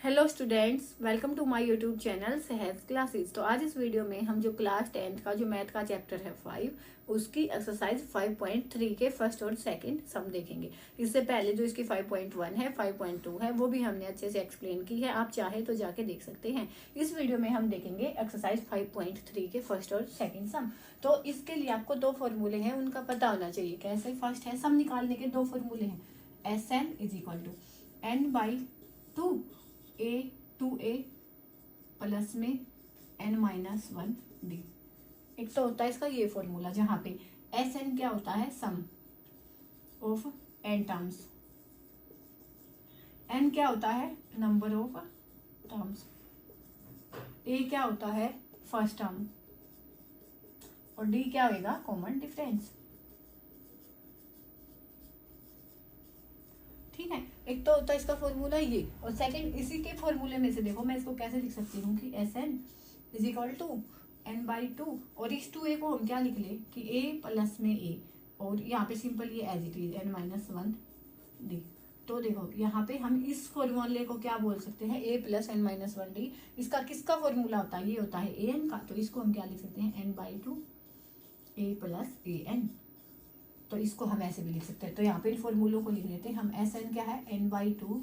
Hello students, welcome to my YouTube channel Sahaj classes. तो आज इस वीडियो में हम जो क्लास 10th का जो मैथ का चैप्टर है 5 उसकी एक्सरसाइज 5.3 के फर्स्ट और सेकंड सम देखेंगे। इससे पहले जो इसकी 5.1 है 5.2 है वो भी हमने अच्छे से एक्सप्लेन की है, आप चाहे तो जाके देख सकते हैं। इस वीडियो में हम देखेंगे एक्सरसाइज 5.3 के फर्स्ट और सेकेंड सम। तो इसके लिए आपको दो फॉर्मूले हैं, उनका पता होना चाहिए। कैसे? फर्स्ट है सम निकालने के दो फॉर्मूले हैं, S n is equal to n by 2 a 2a plus में n-1 डी। एक तो होता है इसका ये फॉर्मूला जहां पे एस एन क्या होता है, सम ऑफ n टर्म्स, n क्या होता है, नंबर ऑफ टर्म्स, a क्या होता है, फर्स्ट टर्म, और d क्या होगा, कॉमन डिफरेंस। ठीक है, एक तो होता है इसका फॉर्मूला ये, और सेकंड इसी के फॉर्मूले में से देखो मैं इसको कैसे लिख सकती हूँ कि S n is equal to n by 2, और इस 2a को हम क्या लिख ले कि a प्लस में a, और यहाँ पे सिंपल ये as it is n-1 D. तो देखो यहाँ पे हम इस फॉर्मूले को क्या बोल सकते हैं, a प्लस n-1 डी। इसका किसका फॉर्मूला होता है, ये होता है a n का, तो इसको हम क्या लिख सकते हैं, n by 2 a plus a n। तो इसको हम ऐसे भी लिख सकते हैं। तो यहाँ पे फॉर्मूलों को लिख लेते हैं हम। एस एन क्या है, n बाई 2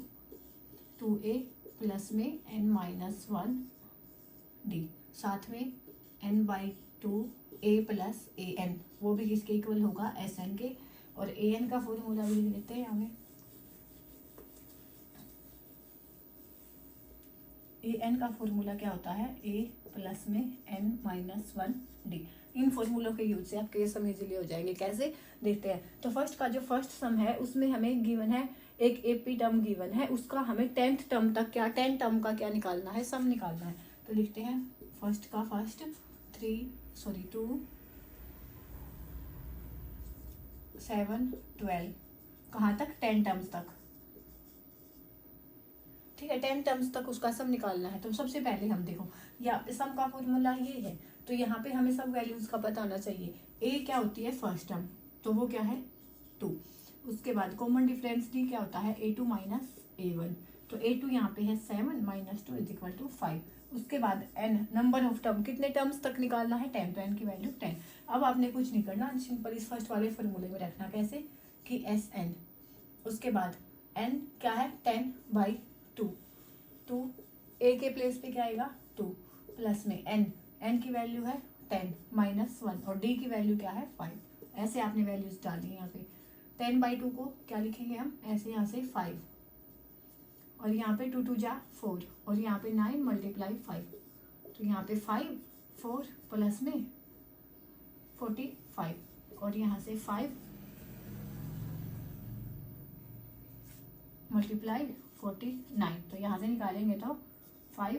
a प्लस में n-1 डी, साथ में n by 2 a plus a n, वो भी किसके इक्वल होगा, एस एन के। और a n का फॉर्मूला भी लिख लेते हैं यहाँ पे। a n का फॉर्मूला क्या होता है, a प्लस में n-1 डी। इन फॉर्मूलों के यूज से आपके ये सम इजीली हो जाएंगे। कैसे, देखते हैं। तो फर्स्ट का जो फर्स्ट सम है उसमें हमें गिवन है एक एपी टर्म गिवन है, उसका हमें 10th टर्म तक क्या 10 टर्म का क्या निकालना है, सम निकालना है। तो लिखते हैं फर्स्ट का फर्स्ट 2 7 12, कहाँ तक, 10 टर्म्स तक। ठीक है, 10 टर्म्स तक उसका सम निकालना है। तो सबसे पहले हम देखो या सम का फॉर्मूला ये है, तो यहाँ पे हमें सब वैल्यूज का पता होना चाहिए। a क्या होती है, फर्स्ट टर्म, तो वो क्या है 2। उसके बाद कॉमन डिफरेंस d क्या होता है, a2 माइनस a1, तो a2 यहाँ पे है 7 माइनस 2 इज इक्वल टू 5। उसके बाद n नंबर ऑफ टर्म, कितने टर्म्स तक निकालना है, 10, तो n की वैल्यू 10। अब आपने कुछ नहीं करना, सिंपल इस फर्स्ट वाले फॉर्मूले में रखना। कैसे कि एस एन, उसके बाद n क्या है 10 बाई 2 a के प्लेस पे क्या आएगा 2 प्लस में n की वैल्यू है 10 माइनस 1, और d की वैल्यू क्या है 5। ऐसे आपने वैल्यूज डाली यहाँ पे। 10 बाई 2 को क्या लिखेंगे हम, ऐसे यहाँ से 5, और यहाँ पे 2 2 जा 4, और यहाँ पे 9 मल्टीप्लाई 5, तो यहाँ पे 5 4 प्लस में 45, और यहाँ से 5 मल्टीप्लाई 49, तो यहाँ से निकालेंगे तो 5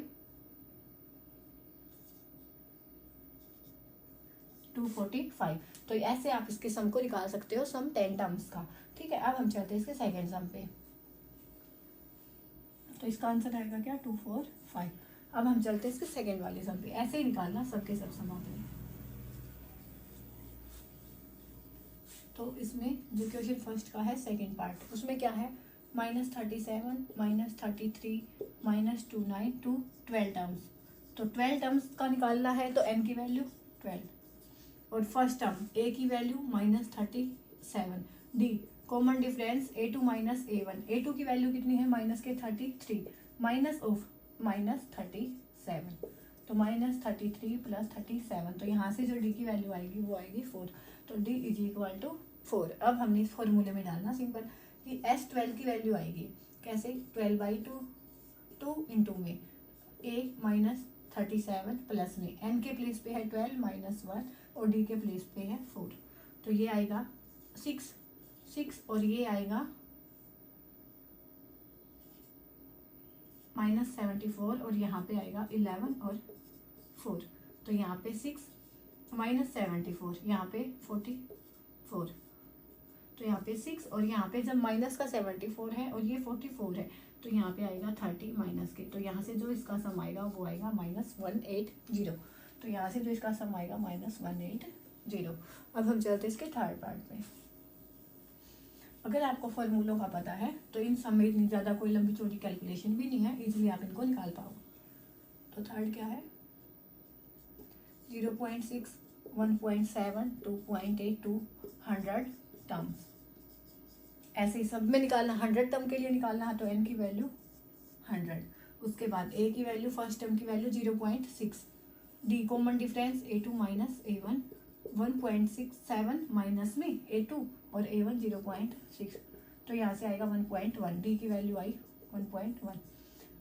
245। तो ऐसे आप इसके सम को निकाल सकते हो, सम 10 टर्म्स का। ठीक है, अब हम चलते हैं इसके सेकंड सम पे। तो इसका आंसर आएगा क्या, 245। अब हम चलते हैं इसके सेकंड वाले सम पे। ऐसे ही निकालना सबके सब सम आते हैं। तो इसमें जो क्वेश्चन फर्स्ट का है सेकंड पार्ट, उसमें क्या है, -37 -33 -29 टू 12 टर्म्स। तो 12 टर्म्स का निकालना है, तो n की वैल्यू 12, और फर्स्ट टर्म a की value -37, d common difference a2 minus a1, a2 की वैल्यू कितनी है, माइनस के 33, माइनस ऑफ -37, तो -33 प्लस 37, तो यहाँ से जो d की वैल्यू आएगी वो आएगी 4, तो d इज इक्वल टू 4। अब हमने इस फॉर्मूले में डालना सिंपल कि S12 की वैल्यू आएगी कैसे, 12 बाई 2 इंटू में a माइनस 37 प्लस में n के प्लेस पे है 12 माइनस 1, और d के प्लेस पे है 4, तो ये आएगा 6 और ये आएगा -74, और यहाँ पे आएगा 11 और 4, तो यहाँ पे 6 -74, यहाँ पे 44, तो यहाँ पे 6, और यहाँ पे जब माइनस का 74 है और ये 44 है, तो यहाँ पे आएगा 30 माइनस के, तो यहाँ से जो इसका सम आएगा वो आएगा -180, तो यहाँ से जो इसका सम आएगा -180। अब हम चलते हैं इसके थर्ड पार्ट में। अगर आपको फॉर्मूलों का पता है तो इन सब में इतनी ज़्यादा कोई लंबी चौड़ी कैलकुलेशन भी नहीं है, इजीली आप इनको निकाल पाओगे। तो थर्ड क्या है 0.6, 1.7, 2.8 टू 100 टर्म्स। ऐसे ही सब में निकालना, 100 टर्म के लिए निकालना है तो n की वैल्यू 100, उसके बाद a की वैल्यू फर्स्ट टर्म की value 0.6, D common difference a2 minus a1, 1.67 minus में a2 और a1 0.6, तो यहाँ से आएगा 1.1, डी की वैल्यू आई 1.1।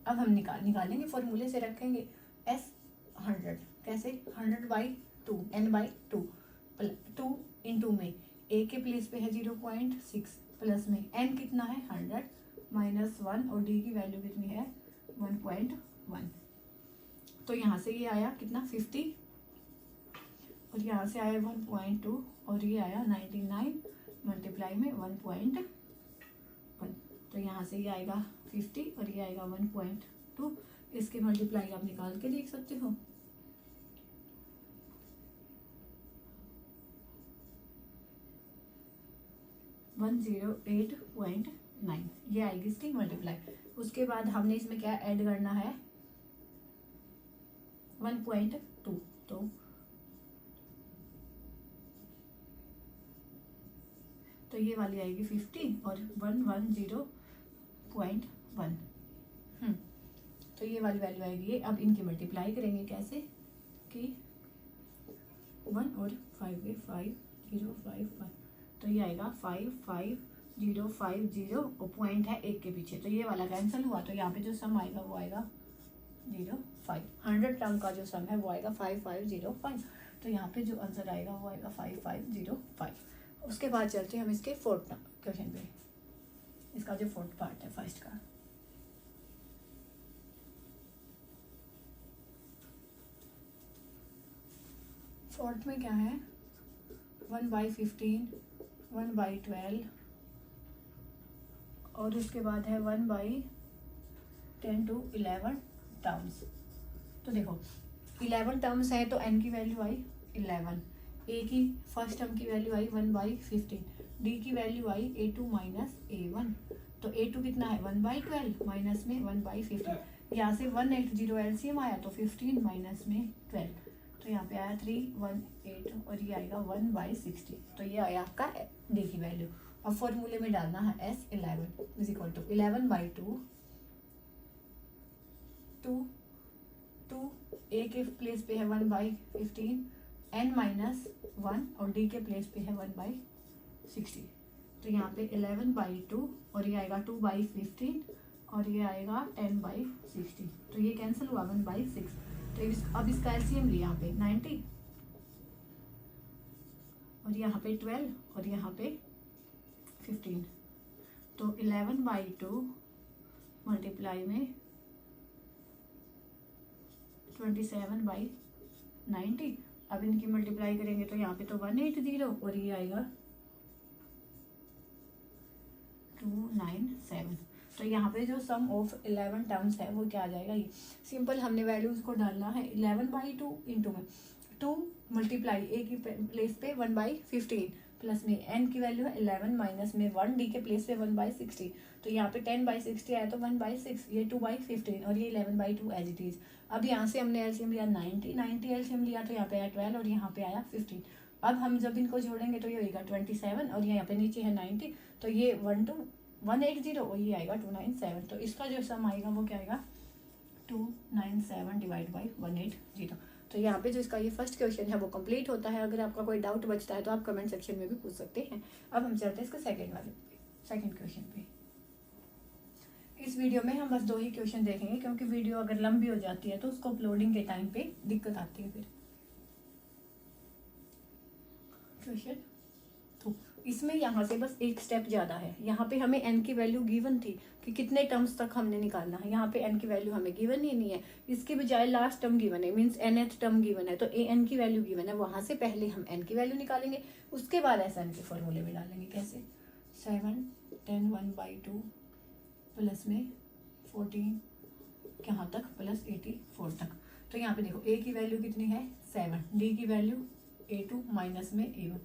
अब हम निकालेंगे फॉर्मूले से, रखेंगे s 100, कैसे 100/2 n/2 2 इंटू में a के प्लेस पे है 0.6 प्लस में n कितना है 100 माइनस 1 और d की वैल्यू कितनी है 1.1। तो यहाँ से ये आया कितना 50 और यहाँ से आया 1.2 और ये आया 99 मल्टीप्लाई में 1.1, तो यहाँ से ये आएगा 50 और ये आएगा 1.2। इसके मल्टीप्लाई आप निकाल के देख सकते हो। वन 108.9 ये आएगी इसकी मल्टीप्लाई। उसके बाद हमने इसमें क्या ऐड करना है 1.2, तो ये वाली आएगी 50 और 110.1, तो ये वाली वैल्यू आएगी। अब इनकी मल्टीप्लाई करेंगे कैसे कि 1 और 5 5051, तो ये आएगा 55050 और पॉइंट है एक के पीछे, तो ये वाला कैंसिल हुआ, तो यहाँ पे जो सम आएगा वो आएगा 05। 100 टर्म का जो सम है वो आएगा 5505, तो यहाँ पे जो आंसर आएगा वो आएगा 5505। उसके बाद चलते हैं हम इसके फोर्थ क्वेश्चन पे, इसका जो फोर्थ पार्ट है फर्स्ट का। फोर्थ में क्या है 1/15, 1/12 और उसके बाद है 1/10 to 11 टर्म्स। तो देखो 11 टर्म्स है तो n की वैल्यू आई 11, a की फर्स्ट टर्म की वैल्यू आई 1/15, d की वैल्यू आई a2 माइनस a1, तो a2 कितना है 1/12 माइनस में 1/15, यहाँ से 180 एलसीएम आया तो 15 माइनस में 12, तो यहाँ पे आया 318 और ये आएगा 1/60, तो ये आया आपका डी की वैल्यू। अब फॉर्मूले में डालना है S11 is equal to 11/2, 2 a के प्लेस पे है 1/15, n माइनस 1 और d के प्लेस पे है 1/60, तो यहाँ पे 11/2 और ये आएगा 2/15 और ये आएगा 10/60, तो ये कैंसिल हुआ 1/6। तो अब इसका एलसीएम लिया यहाँ पे 90 और यहाँ पे 12 और यहाँ पे 15, तो 11/2 मल्टीप्लाई में 27/90। अब इनकी मल्टीप्लाई करेंगे तो यहाँ पे तो 180 और ये आएगा 297, तो यहाँ पे जो सम ऑफ 11 टर्म्स है वो क्या आ जाएगा, ये सिंपल हमने वैल्यूज को डालना है 11/2 इंटू में 2 मल्टीप्लाई ए की प्लेस पे 1/15 प्लस में n की वैल्यू है 11 माइनस में 1 डी के प्लेस पे 1/60, तो यहाँ पे 10/60 आया तो 1/6, ये 2/15 और ये 11/2 एज इट इज। अब यहाँ से हमने एलसीएम लिया 90 एलसीएम लिया तो यहाँ पे आया 12 और यहाँ पे आया 15। अब हम जब इनको जोड़ेंगे तो ये होगा 27 और यहाँ पे नीचे है 90, तो ये 180 और ये आएगा 297, तो इसका जो सम आएगा वो क्या आएगा 297 डिवाइड बाई 180। तो यहाँ पे जो इसका ये फर्स्ट क्वेश्चन है वो कंप्लीट होता है। अगर आपका कोई डाउट बचता है तो आप कमेंट सेक्शन में भी पूछ सकते हैं। अब हम चलते हैं इसका सेकंड क्वेश्चन पे। इस वीडियो में हम बस 2 ही क्वेश्चन देखेंगे क्योंकि वीडियो अगर लंबी हो जाती है तो उसको अपलोडिंग के टाइम पे दिक्कत आती है। फिर क्वेश्चन तो इसमें यहाँ से बस एक स्टेप ज़्यादा है। यहाँ पे हमें n की वैल्यू गिवन थी कि कितने टर्म्स तक हमने निकालना है, यहाँ पे n की वैल्यू हमें गिवन ही नहीं है, इसके बजाय लास्ट टर्म गिवन है, मीन्स nth टर्म गिवन है, तो n की वैल्यू गिवन है, वहाँ से पहले हम n की वैल्यू निकालेंगे, उसके बाद SN के फॉर्मूले में डालेंगे। कैसे 7 10 1/2 प्लस में 14 यहाँ तक प्लस 84 तक। तो यहाँ पे देखो a की वैल्यू कितनी है 7, d की वैल्यू a2 माइनस में a1,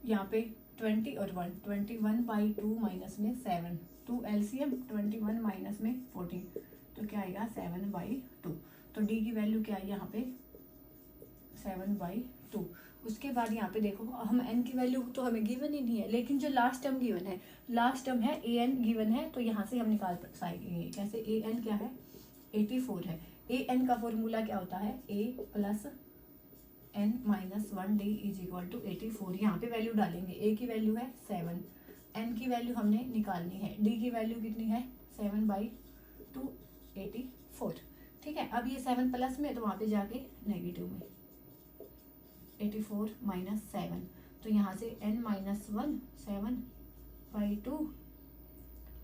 यहाँ पे 20 और 1, 21/2 माइनस में 7, 2 LCM, 21 माइनस में 14, तो क्या आएगा 7/2। तो डी की वैल्यू क्या है यहाँ पे 7/2। उसके बाद यहाँ पे देखो हम एन की वैल्यू तो हमें गिवन ही नहीं है, लेकिन जो लास्ट टर्म गिवन है, लास्ट टर्म है ए एन गिवन है, तो यहाँ से हम निकाल पाएंगे कैसे। ए एन क्या है 84 है। ए एन का फॉर्मूला क्या होता है A plus N minus 1 D is equal to 84। यहाँ पे वैल्यू डालेंगे, ए की वैल्यू है 7, एन की वैल्यू हमने निकालनी है, डी की वैल्यू कितनी है 7/2 84। ठीक है, अब ये 7 प्लस में तो वहाँ पे जाके नेगेटिव में 84 माइनस 7, तो यहाँ से n माइनस 1 7/2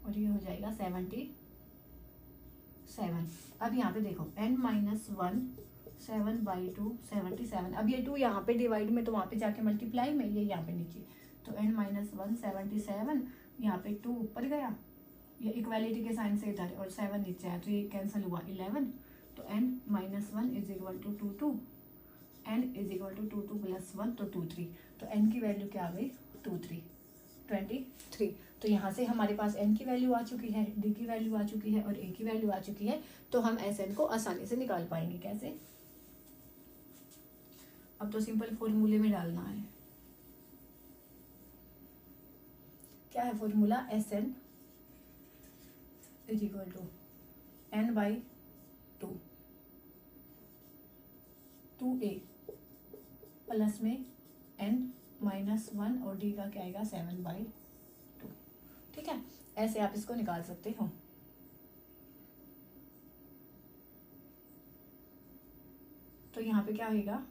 और ये हो जाएगा 77। अब यहाँ पे देखो n माइनस 1 7/2 77। अब ये 2 यहाँ पे डिवाइड में तो वहाँ पे जाके मल्टीप्लाई में, ये यहाँ पे नीचे, तो n माइनस 1 77, यहाँ पे 2 ऊपर गया, ये इक्वालिटी के साइन से इधर और 7 नीचे है, तो ये कैंसिल हुआ 11, तो n minus 1 is equal to 2 2, n is equal to 2 2 plus 1 तो 2 3, तो n की वैल्यू क्या आ गई 2 3 23। तो यहाँ से हमारे पास n की वैल्यू आ चुकी है, d की वैल्यू आ चुकी है और a की वैल्यू आ चुकी है, तो हम SN को आसानी से निकाल पाएंगे। कैसे, अब तो सिंपल फॉर्मूले में डालना है। क्या है formula, SN is equal to n/2 2a plus में n माइनस 1 और d का क्या आएगा 7/2। ठीक है, ऐसे आप इसको निकाल सकते हो। तो यहाँ पे क्या होगा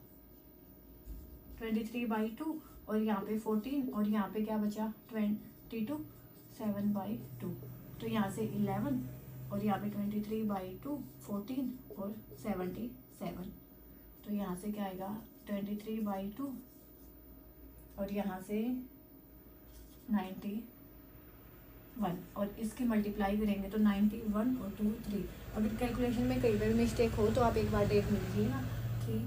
23/2 और यहाँ पे 14 और यहाँ पे क्या बचा 22 7/2, तो यहाँ से 11 और यहाँ पे 23/2 14 और 77, तो यहाँ से क्या आएगा 23/2 और यहाँ से 91 और इसकी मल्टीप्लाई करेंगे तो 91 और 2 3। अगर कैलकुलेशन में कई बार मिस्टेक हो तो आप एक बार देख लीजिएगा कि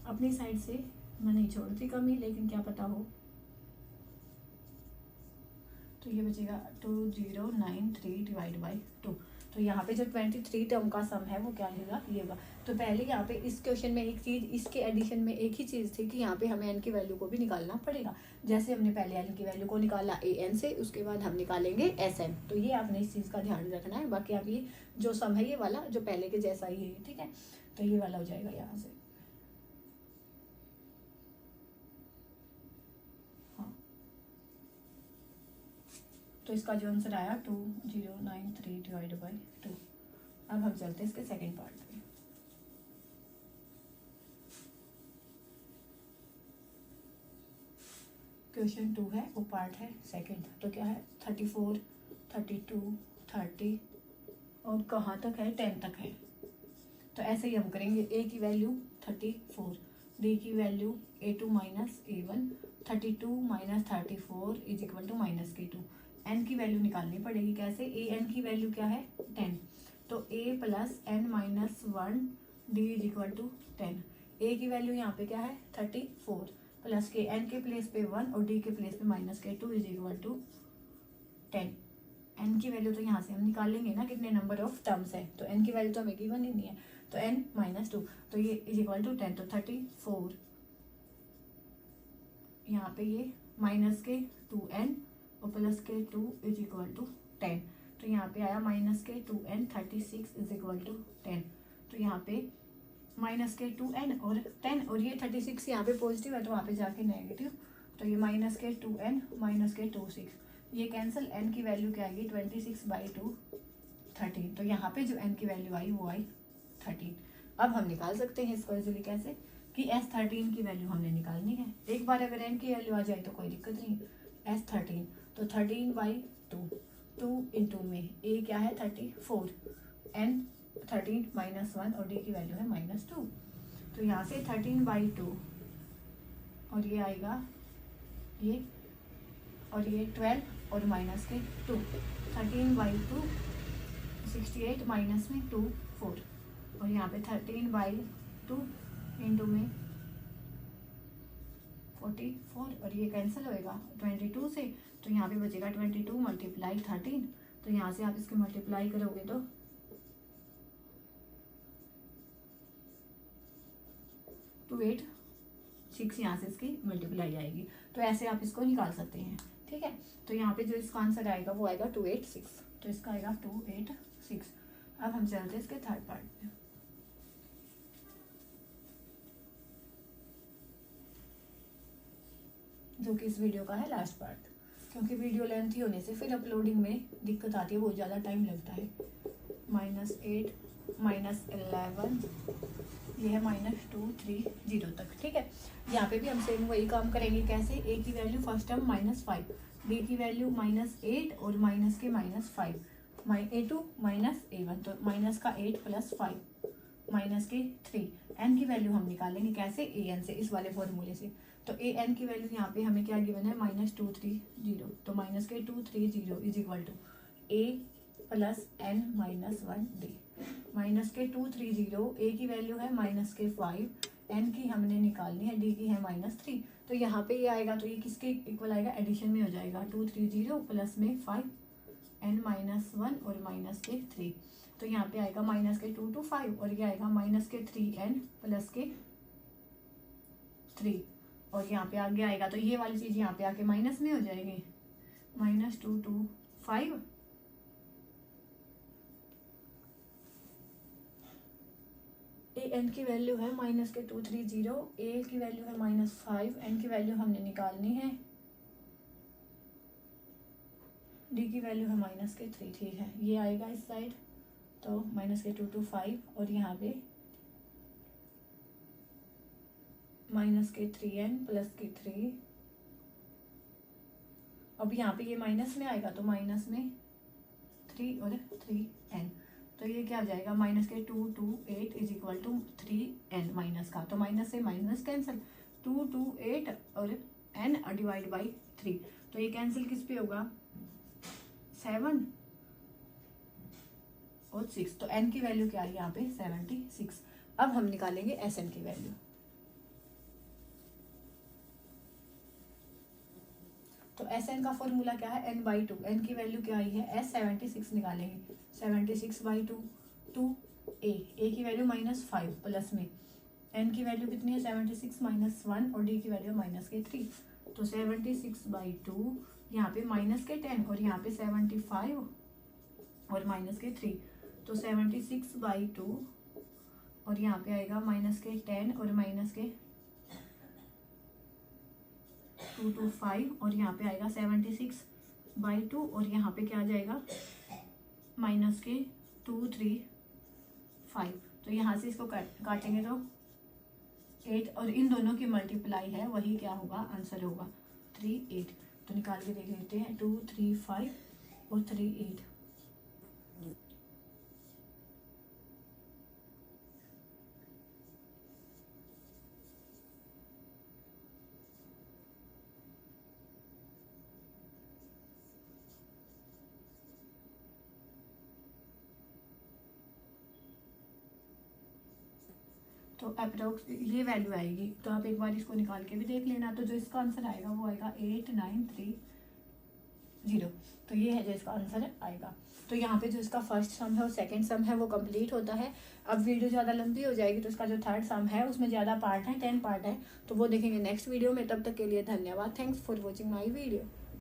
अपनी साइड से मैं नहीं छोड़ती कमी, लेकिन क्या पता हो। तो ये बचेगा 2093 डिवाइड बाई 2। तो यहाँ पे जो 23 टर्म का सम है वो क्या होगा, ये होगा। तो पहले यहाँ पे इस क्वेश्चन में एक चीज़, इसके एडिशन में एक ही चीज़ थी कि यहाँ पे हमें n की वैल्यू को भी निकालना पड़ेगा। जैसे हमने पहले n की वैल्यू को निकाला an से, उसके बाद हम निकालेंगे SN। तो ये आपने इस चीज़ का ध्यान रखना है। बाकी आप ये जो सम है ये वाला जो पहले के जैसा ही है, ठीक है। तो ये वाला हो जाएगा यहाँ से, हाँ। तो इसका जो आंसर आया 2093 डिवाइड बाई 2। अब हम चलते हैं इसके सेकेंड पार्ट पे। क्वेश्चन 2 है, वो पार्ट है सेकेंड। तो क्या है 34 32 30 और कहाँ तक है 10 तक है। तो ऐसे ही हम करेंगे। a की वैल्यू 34, d की value a2 minus a1, 32 minus 34 is equal to minus k2। n की वैल्यू निकालनी पड़ेगी। कैसे, a n की वैल्यू क्या है 10, तो a plus n minus 1 d is equal to 10। a की वैल्यू यहाँ पे क्या है 34 प्लस के n के प्लेस पे 1 और d के प्लेस पे minus k2 is equal to 10। n की वैल्यू तो यहाँ से हम निकाल लेंगे ना, कितने नंबर ऑफ टर्म्स है, तो n की वैल्यू तो हमें गिवन ही नहीं है, तो n माइनस 2, तो ये इज इक्वल टू 10। तो 34 यहाँ पे ये माइनस के 2n और प्लस के 2 इज इक्वल टू 10, तो यहाँ पे आया माइनस के 2n 36 इज इक्वल टू 10। तो यहाँ पे माइनस के 2n और 10 और ये 36 यहाँ पे पॉजिटिव है तो वहाँ पे जाके नेगेटिव, तो ये माइनस के 2n माइनस के 2 6, ये कैंसिल। n की वैल्यू क्या आएगी 26/2 13। तो यहाँ पे जो n की वैल्यू आई वो आई 13। अब हम निकाल सकते हैं इसको इजीली। कैसे कि S13 की वैल्यू हमने निकालनी है। एक बार अगर n की वैल्यू आ जाए तो कोई दिक्कत नहीं। S13 तो 13/2, 2 इंटू में a क्या है 34, n 13 माइनस 1 और d की वैल्यू है माइनस 2, तो यहाँ से 13/2 और ये आएगा ये और ये 12 और माइनस के 2, 13/2 68 माइनस में 2 4 और यहाँ पे 13/2 इंटू में 44 और ये कैंसिल होएगा 22 से, तो यहाँ पे बचेगा 22 मल्टीप्लाई 13। तो यहाँ से आप इसके मल्टीप्लाई करोगे तो 286 यहाँ से इसकी मल्टीप्लाई आएगी। तो ऐसे आप इसको निकाल सकते हैं, ठीक है। तो यहाँ पे जो इसका आंसर आएगा वो आएगा 286, तो इसका आएगा 286। अब हम चलते हैं इसके थर्ड पार्ट में। जो कि इस वीडियो का है लास्ट पार्ट, क्योंकि वीडियो लेंथी होने से फिर अपलोडिंग में दिक्कत आती है, बहुत ज़्यादा टाइम लगता है। -8 -11 ये है -230 तक, ठीक है। यहाँ पे भी हम सेम वही काम करेंगे। कैसे? ए की वैल्यू फर्स्ट टर्म -5, बी की वैल्यू -8 और माइनस के -5, A2 -A1, तो माइनस का 8 + 5 माइनस के 3। एन की वैल्यू हम निकालेंगे कैसे? an से, इस वाले फॉर्मूले से। तो an की वैल्यू यहाँ पे हमें क्या गिवन है? -230, तो माइनस के 230 is equal to a + n - 1 d। Minus के 230, a की वैल्यू है -5, n की हमने निकालनी है, d की है -3। तो यहाँ पे ये आएगा, तो ये किसके इक्वल आएगा? एडिशन में हो जाएगा। 230 प्लस में 5 n - 1 और माइनस के 3। तो यहाँ पे आएगा माइनस के 2 to 5 और ये आएगा माइनस के 3n प्लस के 3 और यहाँ पे आगे आएगा। तो ये वाली चीज़ यहाँ पे आके माइनस में हो जाएगी, -2 to 5 एन की वैल्यू है माइनस के 230, ए की वैल्यू है -5, एन की वैल्यू हमने निकालनी है, डी की वैल्यू है माइनस के 3, ठीक है। ये आएगा इस साइड, तो माइनस के 2 to 5 और यहाँ पे माइनस के 3n प्लस के 3। अब यहाँ पे ये माइनस में आएगा, तो माइनस में 3 और 3n, तो ये क्या हो जाएगा? माइनस के 2 to 8 is equal to 3n minus का, तो माइनस से माइनस कैंसिल, 2 to 8 और n डिवाइड बाई 3, तो ये कैंसिल किस पे होगा? 7 और 6, तो n की वैल्यू क्या है यहाँ पे? 76। अब हम निकालेंगे Sn की वैल्यू। तो Sn का फॉर्मूला क्या है? n/2। n की वैल्यू क्या आई है? 76 निकालेंगे। 76/2 2a की वैल्यू -5 प्लस में n की वैल्यू कितनी है? 76 - 1 और d की वैल्यू माइनस के 3, तो 76/2 यहाँ पे माइनस के 10 और यहाँ पे 75 और माइनस के 3, तो 76/2 और यहाँ पे आएगा माइनस के 10 और माइनस के 2 to 5 और यहाँ पे आएगा 76/2 और यहाँ पे क्या आ जाएगा? माइनस के 2 3 5। तो यहाँ से इसको काटेंगे तो 8 और इन दोनों की मल्टीप्लाई है, वही क्या होगा? आंसर होगा 3 8। तो निकाल के देख लेते हैं, 2 3 5 और 3 8। तो अप्रोक्स ये वैल्यू आएगी, तो आप एक बार इसको निकाल के भी देख लेना। तो जो इसका आंसर आएगा वो आएगा 8930। तो ये है जो इसका आंसर आएगा। तो यहाँ पे जो इसका फर्स्ट सम है और सेकंड सम है वो कंप्लीट होता है। अब वीडियो ज़्यादा लंबी हो जाएगी, तो इसका जो थर्ड सम है उसमें ज़्यादा पार्ट है, 10 पार्ट है, तो वो देखेंगे नेक्स्ट वीडियो में। तब तक के लिए धन्यवाद। Thanks for watching my video.